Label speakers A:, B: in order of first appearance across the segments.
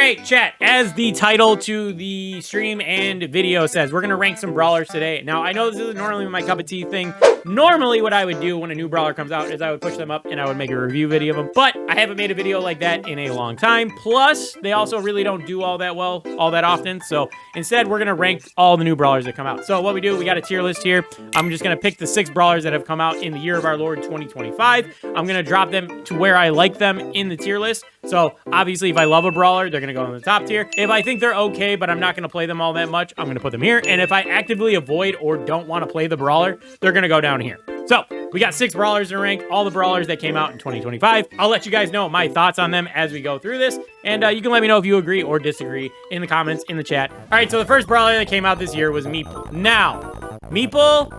A: right, chat, as the title to the stream and video says, we're going to rank some brawlers today. Now, I know this isn't normally my cup of tea thing. Normally, what I would do when a new brawler comes out is I would push them up and I would make a review video of them. But I haven't made a video like that in a long time. Plus, they also really don't do all that well, all that often. So instead, we're going to rank all the new brawlers that come out. So what we do, we got a tier list here. I'm just going to pick the 6 brawlers that have come out in the year of our Lord 2025. I'm going to drop them to where I like them in the tier list. So obviously, if I love a brawler, they're going to go in the top tier. If I think they're okay, but I'm not going to play them all that much, I'm going to put them here. And if I actively avoid or don't want to play the brawler, they're going to go down here. So we got 6 brawlers to rank, all the brawlers that came out in 2025. I'll let you guys know my thoughts on them as we go through this. And you can let me know if you agree or disagree in the comments, in the chat. All right, so the first brawler that came out this year was Meeple. Now, Meeple,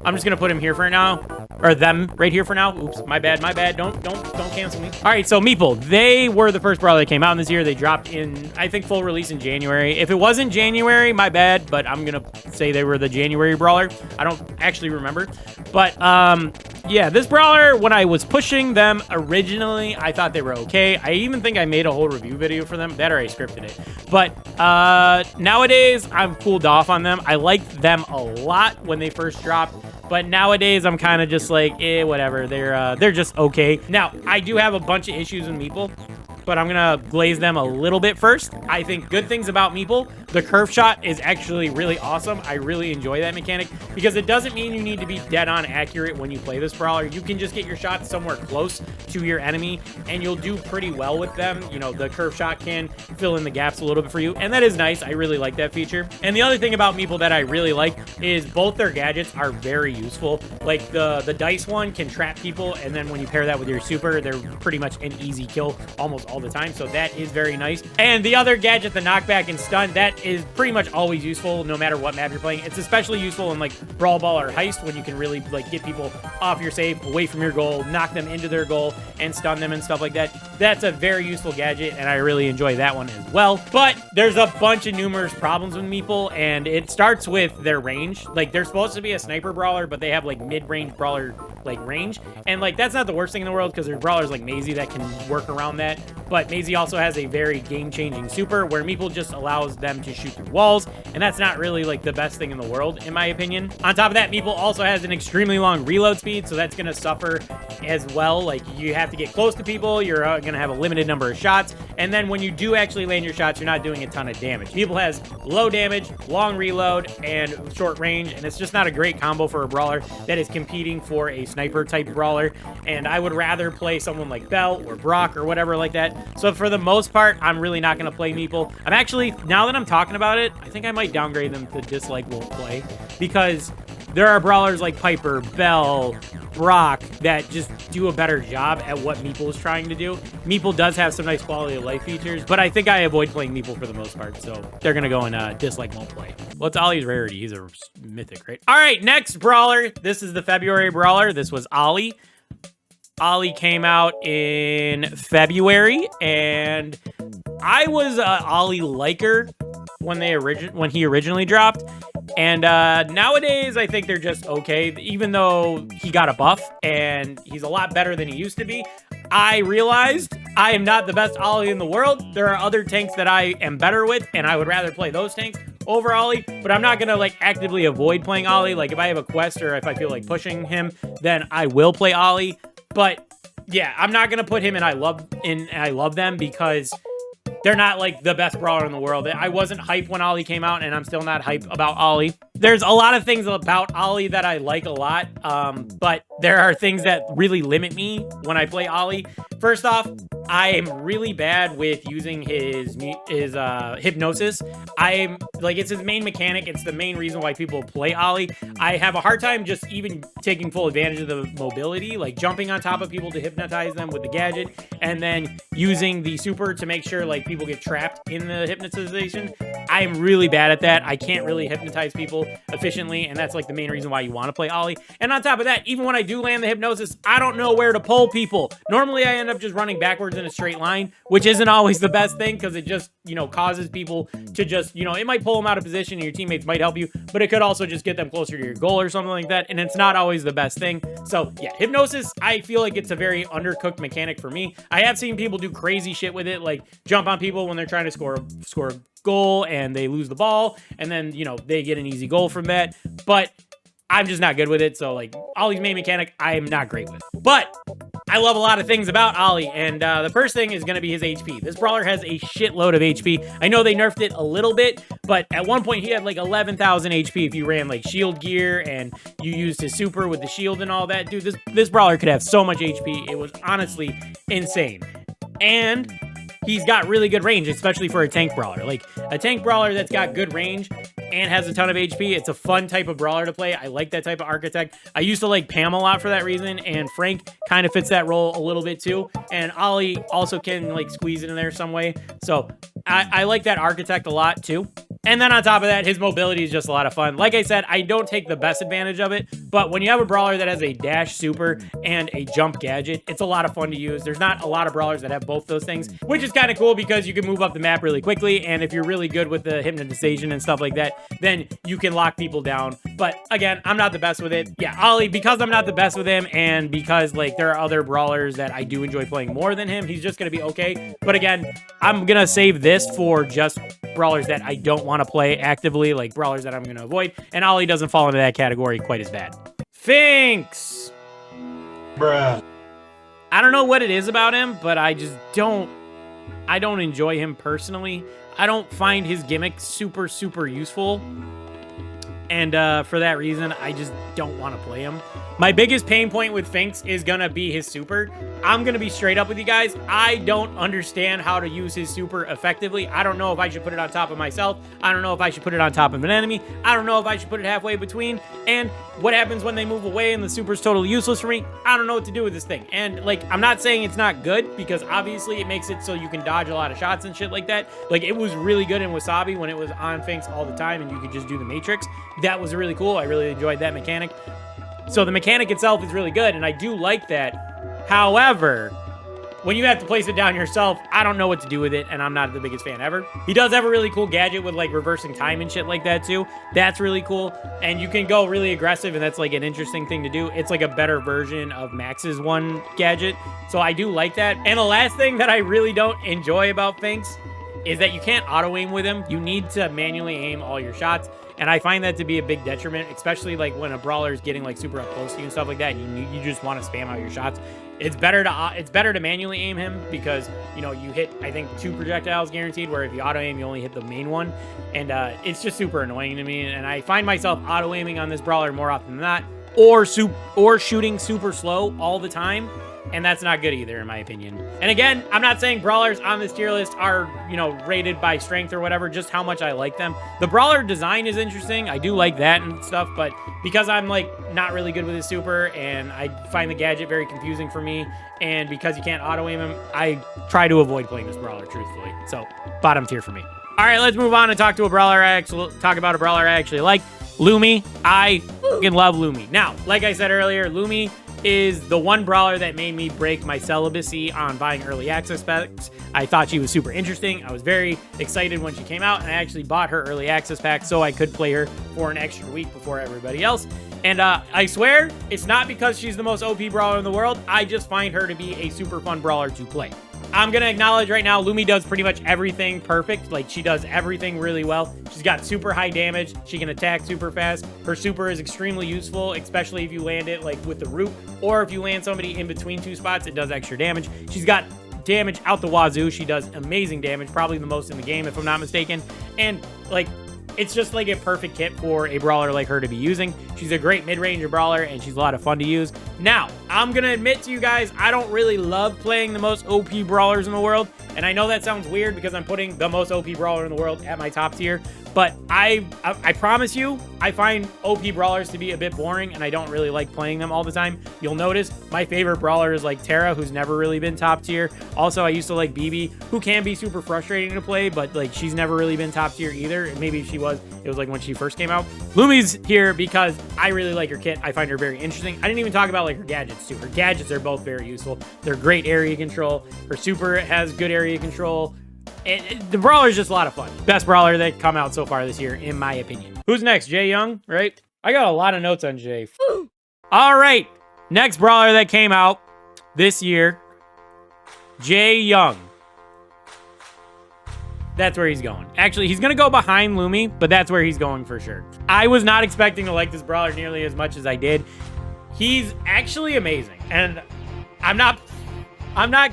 A: I'm just going to put him here for now. Or them right here for now. Oops, my bad, my bad. Don't cancel me. All right, so Meeple, they were the first brawler that came out in this year. They dropped in, I think, full release in January. If it wasn't January, my bad, but I'm gonna say they were the January brawler. I don't actually remember. But yeah, this brawler, when I was pushing them originally, I thought they were okay. I even think I made a whole review video for them. That or I scripted it. But nowadays, I've cooled off on them. I liked them a lot when they first dropped. But nowadays, I'm kind of just like, whatever. They're just okay. Now, I do have a bunch of issues with Meeple, but I'm gonna glaze them a little bit first. I think good things about Meeple, the curve shot is actually really awesome. I really enjoy that mechanic because it doesn't mean you need to be dead on accurate when you play this brawler. You can just get your shots somewhere close to your enemy and you'll do pretty well with them. You know, the curve shot can fill in the gaps a little bit for you, and that is nice. I really like that feature. And the other thing about Meeple that I really like is both their gadgets are very useful. Like the dice one can trap people, and then when you pair that with your super, they're pretty much an easy kill almost all the time. So that is very nice. And the other gadget, the knockback and stun, that is pretty much always useful no matter what map you're playing. It's especially useful in like Brawl Ball or Heist when you can really like get people off your save, away from your goal, knock them into their goal and stun them and stuff like that. That's a very useful gadget and I really enjoy that one as well. But there's a bunch of numerous problems with Meeple, and it starts with their range. Like they're supposed to be a sniper brawler, but they have like mid-range brawler like range, and like that's not the worst thing in the world because there's brawlers like Maisie that can work around that. But Maisie also has a very game-changing super where Meeple just allows them to shoot through walls, and that's not really like the best thing in the world in my opinion. On top of that, Meeple also has an extremely long reload speed, so that's going to suffer as well. Like you have to get close to people, you're going to have a limited number of shots, and then when you do actually land your shots, you're not doing a ton of damage. Meeple has low damage, long reload, and short range, and it's just not a great combo for a brawler that is competing for a sniper type brawler. And I would rather play someone like Bell or Brock or whatever like that. So for the most part, I'm really not going to play Meeple. I'm actually, now that I'm talking about it, I think I might downgrade them to dislike won't play, because there are brawlers like Piper, Bell, Brock that just do a better job at what Meeple is trying to do. Meeple does have some nice quality of life features, but I think I avoid playing Meeple for the most part, so they're going to go in dislike won't play. Well, it's Ollie's rarity. He's a mythic, right? All right, next brawler. This is the February brawler. This was Ollie. Ollie came out in February, and I was Ollie liker when he originally dropped. And nowadays, I think they're just okay. Even though he got a buff and he's a lot better than he used to be, I realized I am not the best Ollie in the world. There are other tanks that I am better with, and I would rather play those tanks over Ollie. But I'm not going to like actively avoid playing Ollie. Like if I have a quest or if I feel like pushing him, then I will play Ollie. But yeah, I'm not going to put him in I love them because they're not like the best brawler in the world. I wasn't hype when Ollie came out, and I'm still not hype about Ollie. There's a lot of things about Ollie that I like a lot, but there are things that really limit me when I play Ollie. First off, I am really bad with using his hypnosis. It's his main mechanic. It's the main reason why people play Ollie. I have a hard time just even taking full advantage of the mobility, like jumping on top of people to hypnotize them with the gadget, and then using the super to make sure like people get trapped in the hypnotization. I am really bad at that. I can't really hypnotize people. efficiently, and that's like the main reason why you want to play Ollie. And on top of that, even when I do land the hypnosis, I don't know where to pull people. Normally I end up just running backwards in a straight line, which isn't always the best thing because it just, you know, causes people to just, you know, it might pull them out of position and your teammates might help you, but it could also just get them closer to your goal or something like that, and it's not always the best thing. So yeah, hypnosis, I feel like it's a very undercooked mechanic for me. I have seen people do crazy shit with it, like jump on people when they're trying to score a goal and they lose the ball, and then, you know, they get an easy goal from that, but I'm just not good with it. So like Ollie's main mechanic, I am not great with. But I love a lot of things about Ollie, and the first thing is going to be his HP. This brawler has a shitload of HP. I know they nerfed it a little bit, but at one point he had like 11,000 HP if you ran like shield gear and you used his super with the shield and all that. Dude, this brawler could have so much HP. It was honestly insane. And he's got really good range, especially for a tank brawler. Like a tank brawler that's got good range and has a ton of HP. It's a fun type of brawler to play. I like that type of architect. I used to like Pam a lot for that reason, and Frank kind of fits that role a little bit too. And Ollie also can like squeeze it in there some way. So I like that architect a lot too. And then on top of that, his mobility is just a lot of fun. Like I said, I don't take the best advantage of it, but when you have a brawler that has a dash super and a jump gadget, it's a lot of fun to use. There's not a lot of brawlers that have both those things, which is kind of cool because you can move up the map really quickly, and if you're really good with the hypnotization and stuff like that, then you can lock people down. But again, I'm not the best with it. Yeah, Ollie, because I'm not the best with him, and because like there are other brawlers that I do enjoy playing more than him, he's just gonna be okay. But again, I'm gonna save this for just brawlers that I don't want to play actively, like brawlers that I'm going to avoid, and Ollie doesn't fall into that category quite as bad. Finx!
B: Bruh.
A: I don't know what it is about him, but I don't enjoy him personally. I don't find his gimmick super useful, and for that reason, I just don't want to play him. My biggest pain point with Finx is going to be his super. I'm going to be straight up with you guys. I don't understand how to use his super effectively. I don't know if I should put it on top of myself. I don't know if I should put it on top of an enemy. I don't know if I should put it halfway between. And what happens when they move away and the super's totally useless for me? I don't know what to do with this thing. And like, I'm not saying it's not good, because obviously it makes it so you can dodge a lot of shots and shit like that. Like, it was really good in Wasabi when it was on Finx all the time and you could just do the Matrix. That was really cool. I really enjoyed that mechanic. So the mechanic itself is really good, and I do like that. However, when you have to place it down yourself, I don't know what to do with it, and I'm not the biggest fan ever. He does have a really cool gadget with like reversing time and shit like that too. That's really cool, and you can go really aggressive, and that's like an interesting thing to do. It's like a better version of Max's one gadget, so I do like that. And the last thing that I really don't enjoy about Finx is that you can't auto-aim with him. You need to manually aim all your shots. And I find that to be a big detriment, especially like when a brawler is getting like super up close to you and stuff like that, and you just want to spam out your shots. It's better to manually aim him, because, you know, you hit, I think, 2 projectiles guaranteed, where if you auto aim, you only hit the main one. And it's just super annoying to me. And I find myself auto aiming on this brawler more often than not, or shooting super slow all the time. And that's not good either, in my opinion. And again, I'm not saying brawlers on this tier list are, you know, rated by strength or whatever, just how much I like them. The brawler design is interesting. I do like that and stuff, but because I'm, like, not really good with his super, and I find the gadget very confusing for me, and because you can't auto-aim him, I try to avoid playing this brawler, truthfully. So, bottom tier for me. All right, let's move on and talk about a brawler I actually like. Lumi. I fucking love Lumi. Now, like I said earlier, Lumi is the one brawler that made me break my celibacy on buying early access packs. I thought she was super interesting. I was very excited when she came out, and I actually bought her early access pack so I could play her for an extra week before everybody else. And I swear, it's not because she's the most OP brawler in the world. I just find her to be a super fun brawler to play. I'm going to acknowledge right now, Lumi does pretty much everything perfect. Like, she does everything really well. She's got super high damage. She can attack super fast. Her super is extremely useful, especially if you land it, like, with the root. Or if you land somebody in between 2 spots, it does extra damage. She's got damage out the wazoo. She does amazing damage, probably the most in the game, if I'm not mistaken. And, like, it's just like a perfect kit for a brawler like her to be using. She's a great mid-ranger brawler, and she's a lot of fun to use. Now, I'm going to admit to you guys, I don't really love playing the most OP brawlers in the world. And I know that sounds weird because I'm putting the most OP brawler in the world at my top tier. But I promise you, I find OP brawlers to be a bit boring, and I don't really like playing them all the time. You'll notice my favorite brawler is like Tara, who's never really been top tier. Also, I used to like BB, who can be super frustrating to play, but like she's never really been top tier either. Maybe she was. It was like when she first came out. Lumi's here because I really like her kit. I find her very interesting. I didn't even talk about like her gadgets too. Her gadgets are both very useful. They're great area control. Her super has good area control. The brawler is just a lot of fun. Best brawler that come out so far this year, in my opinion. Who's next? Jay Young, right? I got a lot of notes on Jay. All right. Next brawler that came out this year, Jay Young. That's where he's going. Actually, he's going to go behind Lumi, but that's where he's going for sure. I was not expecting to like this brawler nearly as much as I did. He's actually amazing. And I'm not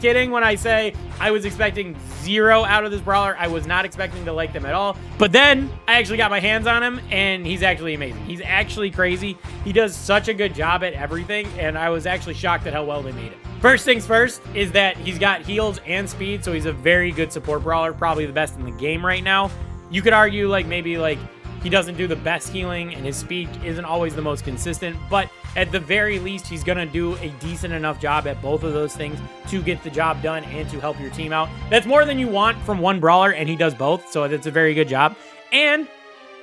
A: kidding when I say I was expecting 0 out of this brawler. I was not expecting to like them at all. But then I actually got my hands on him, and he's actually amazing. He's actually crazy. He does such a good job at everything, and I was actually shocked at how well they made it. First things first is that he's got heals and speed, so he's a very good support brawler, probably the best in the game right now. You could argue like maybe like he doesn't do the best healing, and his speed isn't always the most consistent, but at the very least, he's going to do a decent enough job at both of those things to get the job done and to help your team out. That's more than you want from one brawler, and he does both, so that's a very good job. And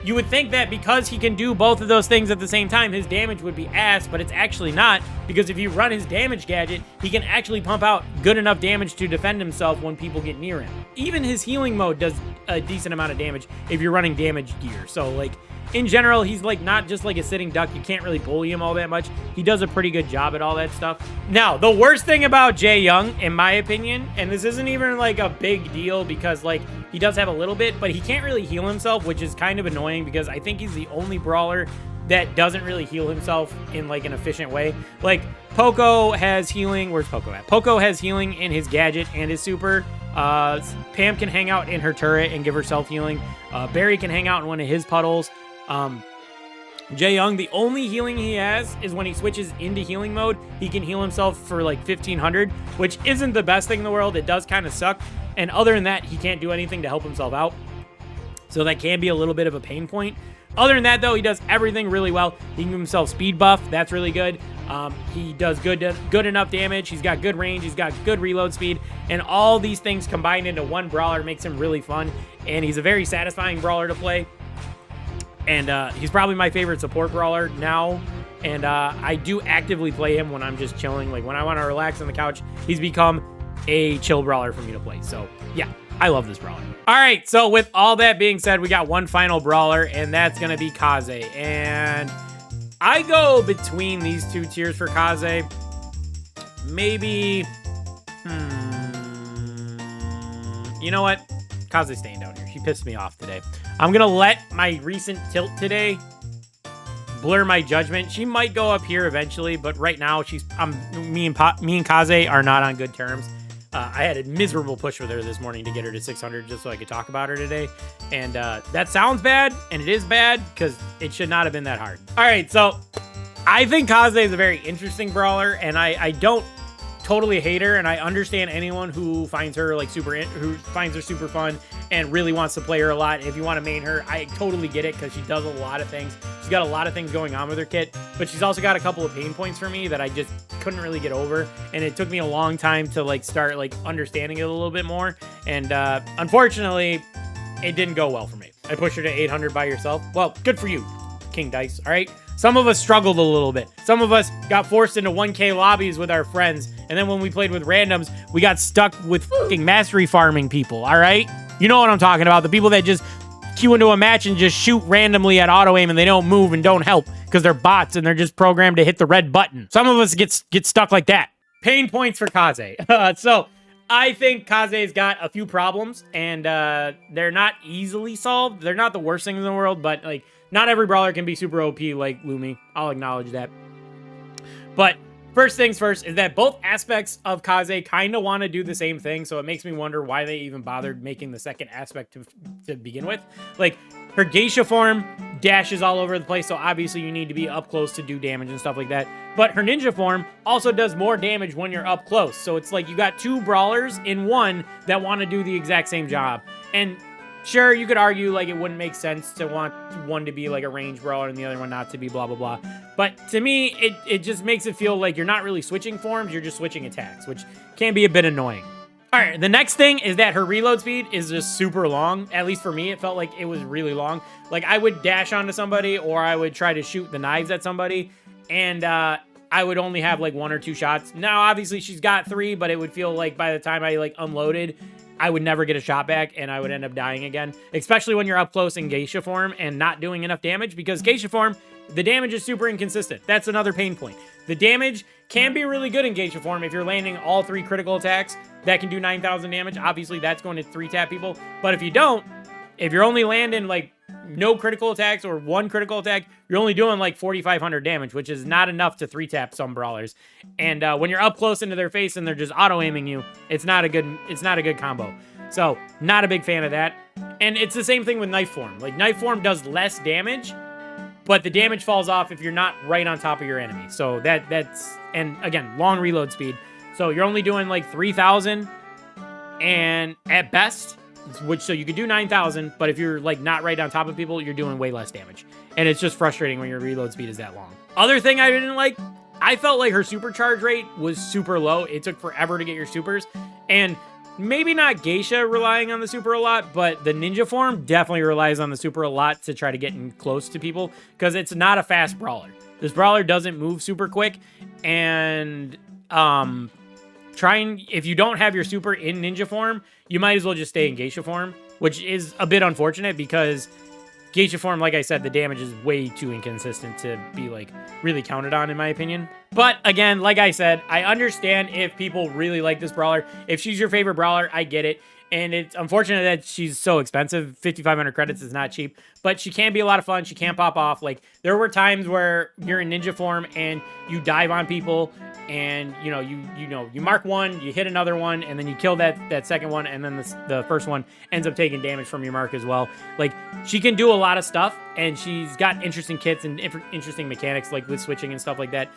A: you would think that because he can do both of those things at the same time, his damage would be ass, but it's actually not, because if you run his damage gadget, he can actually pump out good enough damage to defend himself when people get near him. Even his healing mode does a decent amount of damage if you're running damage gear. So, like, in general, he's like not just like a sitting duck. You can't really bully him all that much. He does a pretty good job at all that stuff. Now, the worst thing about Jay Young, in my opinion, and this isn't even like a big deal because like he does have a little bit, but he can't really heal himself, which is kind of annoying because I think he's the only brawler that doesn't really heal himself in like an efficient way. Like Poco has healing. Where's Poco at? Poco has healing in his gadget and his super. Pam can hang out in her turret and give herself healing. Barry can hang out in one of his puddles. Jay Young, the only healing he has is when he switches into healing mode. He can heal himself for like 1500, which isn't the best thing in the world. It does kind of suck. And other than that, he can't do anything to help himself out. So that can be a little bit of a pain point. Other than that, though, he does everything really well. He can give himself speed buff. That's really good. He does good enough damage. He's got good range. He's got good reload speed. And all these things combined into one brawler makes him really fun. And he's a very satisfying brawler to play. And he's probably my favorite support brawler now. And I do actively play him when I'm just chilling. Like when I want to relax on the couch, he's become a chill brawler for me to play. So yeah, I love this brawler. All right, so with all that being said, we got one final brawler, and that's going to be Kaz. And I go between these two tiers for Kaz. Maybe, you know what? Kaz's staying down here. She pissed me off today. I'm going to let my recent tilt today blur my judgment. She might go up here eventually, but right now me and Kaz are not on good terms. I had a miserable push with her this morning to get her to 600 just so I could talk about her today. And that sounds bad, and it is bad because it should not have been that hard. All right, so I think Kaz is a very interesting brawler, and I don't totally hate her, and I understand anyone who finds her like super fun and really wants to play her a lot. If you want to main her, I totally get it because she does a lot of things. She's got a lot of things going on with her kit, but she's also got a couple of pain points for me that I just couldn't really get over, and it took me a long time to like start like understanding it a little bit more. And unfortunately, it didn't go well for me. I pushed her to 800 by yourself. Well, good for you, King Dice. All right. Some of us struggled a little bit. Some of us got forced into 1K lobbies with our friends. And then when we played with randoms, we got stuck with fucking mastery farming people, all right? You know what I'm talking about. The people that just queue into a match and just shoot randomly at auto aim and they don't move and don't help because they're bots and they're just programmed to hit the red button. Some of us get stuck like that. Pain points for Kaz. So I think Kaz's got a few problems and they're not easily solved. They're not the worst things in the world, but like, not every brawler can be super OP like Lumi. I'll acknowledge that. But first things first is that both aspects of Kaz kind of want to do the same thing, so it makes me wonder why they even bothered making the second aspect to begin with. Like, her geisha form dashes all over the place, so obviously you need to be up close to do damage and stuff like that. But her ninja form also does more damage when you're up close, so it's like you got two brawlers in one that want to do the exact same job. And Sure, you could argue like it wouldn't make sense to want one to be like a range brawler and the other one not to be blah, blah, blah. But to me, it just makes it feel like you're not really switching forms, you're just switching attacks, which can be a bit annoying. All right, the next thing is that her reload speed is just super long. At least for me, it felt like it was really long. Like I would dash onto somebody or I would try to shoot the knives at somebody and I would only have like 1 or 2 shots. Now, obviously she's got 3, but it would feel like by the time I like unloaded, I would never get a shot back and I would end up dying again, especially when you're up close in geisha form and not doing enough damage because geisha form, the damage is super inconsistent. That's another pain point. The damage can be really good in geisha form if you're landing all 3 critical attacks that can do 9,000 damage. Obviously, that's going to 3-tap people. But if you don't, if you're only landing like no critical attacks or 1 critical attack, you're only doing like 4,500 damage, which is not enough to 3-tap some brawlers. And when you're up close into their face and they're just auto-aiming you, it's not a good combo. So, not a big fan of that. And it's the same thing with knife form. Like, knife form does less damage, but the damage falls off if you're not right on top of your enemy. So, that's... And, again, long reload speed. So, you're only doing, like, 3,000, and at best... so you could do 9,000, but if you're like not right on top of people, you're doing way less damage. And it's just frustrating when your reload speed is that long. Other thing I didn't like, I felt like her supercharge rate was super low. It took forever to get your supers. And maybe not Geisha relying on the super a lot, but the ninja form definitely relies on the super a lot to try to get in close to people because it's not a fast brawler. This brawler doesn't move super quick. And if you don't have your super in ninja form, you might as well just stay in geisha form, which is a bit unfortunate because geisha form, like I said, the damage is way too inconsistent to be like really counted on in my opinion. But again, like I said, I understand if people really like this brawler. If she's your favorite brawler, I get it. And it's unfortunate that she's so expensive. 5,500 credits is not cheap, but she can be a lot of fun. She can pop off. Like there were times where you're in ninja form and you dive on people and you mark one, you hit another one, and then you kill that second one, and then the first one ends up taking damage from your mark as well. Like she can do a lot of stuff, and she's got interesting kits and interesting mechanics like with switching and stuff like that.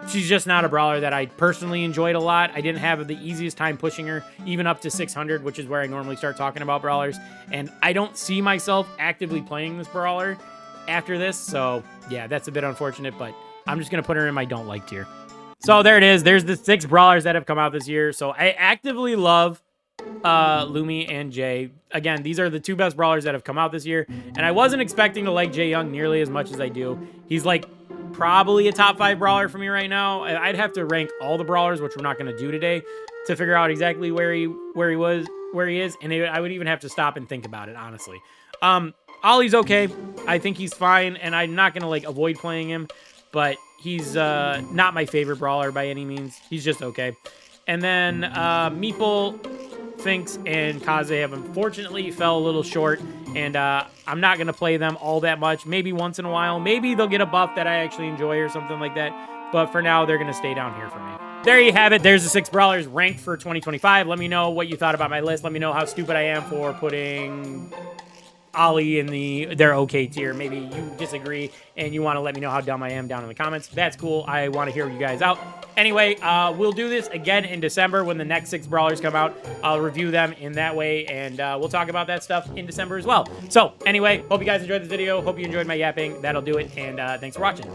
A: She's just not a brawler that I personally enjoyed a lot. I didn't have the easiest time pushing her, even up to 600, which is where I normally start talking about brawlers. And I don't see myself actively playing this brawler after this. So, yeah, that's a bit unfortunate, but I'm just going to put her in my don't like tier. So, there it is. There's the 6 brawlers that have come out this year. So, I actively love Lumi and Jay. Again, these are the 2 best brawlers that have come out this year. And I wasn't expecting to like Jay Young nearly as much as I do. He's like probably a top 5 brawler for me right now. I'd have to rank all the brawlers, which we're not going to do today, to figure out exactly where he is, and I would even have to stop and think about it, honestly. Ollie's okay. I think he's fine, and I'm not going to like avoid playing him, but he's not my favorite brawler by any means. He's just okay. And then Meeple, Finx, and Kaze have unfortunately fell a little short, and I'm not going to play them all that much. Maybe once in a while. Maybe they'll get a buff that I actually enjoy or something like that, but for now, they're going to stay down here for me. There you have it. There's the 6 brawlers ranked for 2025. Let me know what you thought about my list. Let me know how stupid I am for putting Ollie in their okay tier. Maybe you disagree and you want to let me know how dumb I am down in the comments. That's cool. I want to hear you guys out. Anyway, we'll do this again in December when the next 6 brawlers come out. I'll review them in that way, and we'll talk about that stuff in December as well. So, anyway, hope you guys enjoyed this video. Hope you enjoyed my yapping. That'll do it, and thanks for watching.